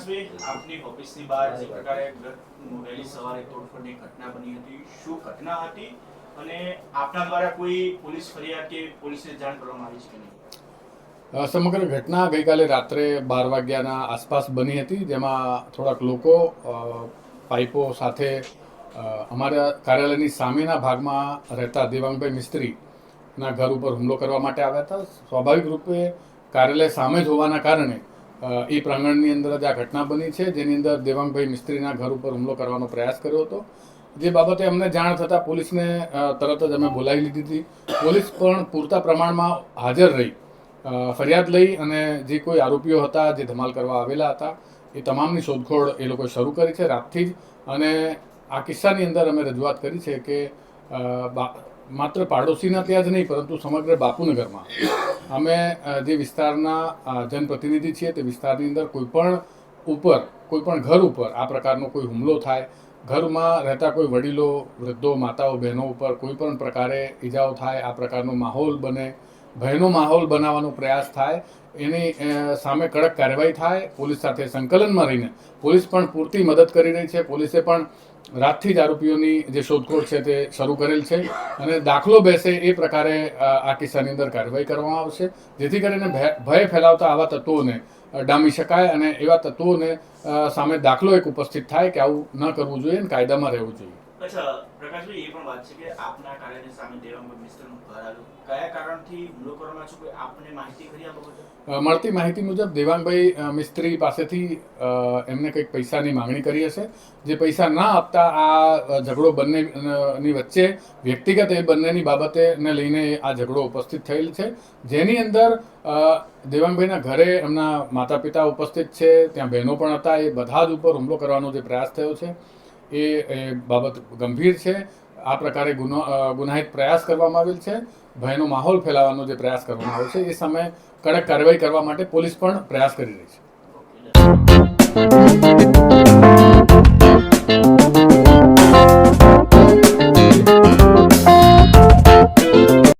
પ્રકાશભાઈ, આપની ઓફિસની બહાર જે પ્રકારે વહેલી સવારે તોડફોડની ઘટના બની હતી, શું ઘટના હતી અને આપના દ્વારા કોઈ પોલીસ ફરિયાદ કે પોલીસને જાણ કરવામાં આવી છે કે નહીં? સમગ્ર ઘટના ગઈકાલે રાત્રે 12 વાગ્યાના આસપાસ બની હતી, જેમાં થોડાક લોકો પાઇપો સાથે અમારા કાર્યાલયની સામેના ભાગમાં રહેતા દેવાંગભાઈ મિસ્ત્રીના ઘર ઉપર હુમલો કરવા માટે આવ્યા હતા. સ્વાભાવિક રૂપે કાર્યાલય સામે જ હોવાના કારણે એ પ્રાંગણની અંદર જ આ ઘટના બની છે, જેની અંદર દેવાંગભાઈ મિસ્ત્રીના ઘર ઉપર હુમલો કરવાનો પ્રયાસ કર્યો હતો. જે બાબતે અમને જાણ થતાં પોલીસને તરત જ અમે બોલાવી લીધી હતી. પોલીસ પણ પૂરતા પ્રમાણમાં હાજર રહી ફરિયાદ લઈ અને જે કોઈ આરોપીઓ હતા, જે ધમાલ કરવા આવેલા હતા, એ તમામની શોધખોળ એ લોકોએ શરૂ કરી છે રાતથી જ. અને આ કિસ્સાની અંદર અમે રજૂઆત કરી છે કે માત્ર પાડોશીના ત્યાં જ નહીં, પરંતુ સમગ્ર બાપુનગરમાં અમે જે વિસ્તારના જનપ્રતિનિધિ છીએ, તે વિસ્તારની અંદર કોઈપણ ઘર ઉપર આ પ્રકારનો કોઈ હુમલો થાય, ઘરમાં રહેતા કોઈ વડીલો, વૃદ્ધો, માતાઓ, બહેનો ઉપર કોઈ પણ પ્રકારે ઈજાઓ થાય, આ પ્રકારનો માહોલ બને, ભયનો માહોલ બનાવવાનો પ્રયાસ થાય, એની સામે કડક કાર્યવાહી થાય. પોલીસ સાથે સંકલનમાં રહીને પોલીસ પણ પૂરતી મદદ કરી રહી છે. પોલીસે પણ રાતથી જ આરોપીઓની જે શોધખોળ છે તે શરૂ કરેલ છે અને દાખલો બેસે એ પ્રકારે આ કિસ્સાની અંદર કાર્યવાહી કરવામાં આવશે, જેથી કરીને ભય ફેલાવતા આવા તત્વોને ડામી શકાય અને એવા તત્વોને સામે દાખલો એક ઉપસ્થિત થાય કે આવું ન કરવું જોઈએ અને કાયદામાં રહેવું જોઈએ. અચ્છા પ્રકાશભાઈ, એ પણ વાત છે કે આપના કાર્યાલયની સામે દેવાંગભાઈ મિસ્ત્રીનું ઘર આવ્યું, કયા કારણથી હુમલો કરવામાં આવ્યો કોઈ આપને માહિતી ખરી આ બાબતે? મળતી માહિતી મુજબ દેવાંગભાઈ મિસ્ત્રી પાસેથી એમને કંઈક પૈસાની માંગણી કરી હશે. જે પૈસા ના આપતા આ ઝઘડો બંનેની વચ્ચે વ્યક્તિગત એ બંનેની બાબતેને લઈને આ ઝઘડો ઉપસ્થિત થયેલ છે, જેની અંદર દેવાંગભાઈના ઘરે એમના માતા પિતા ઉપસ્થિત છે, ત્યાં બહેનો પણ હતા. એ બધા જ ઉપર હુમલો કરવાનો જે પ્રયાસ થયો છે એ બાબત ગંભીર છે. આ પ્રકારે ગુનાહિત પ્રયાસ કરવામાં આવેલ છે. ભયનો માહોલ ફેલાવવાનો જે પ્રયાસ કરવામાં આવ્યો છે એ સામે કડક કાર્યવાહી કરવા માટે પોલીસ પણ પ્રયાસ કરી રહી છે.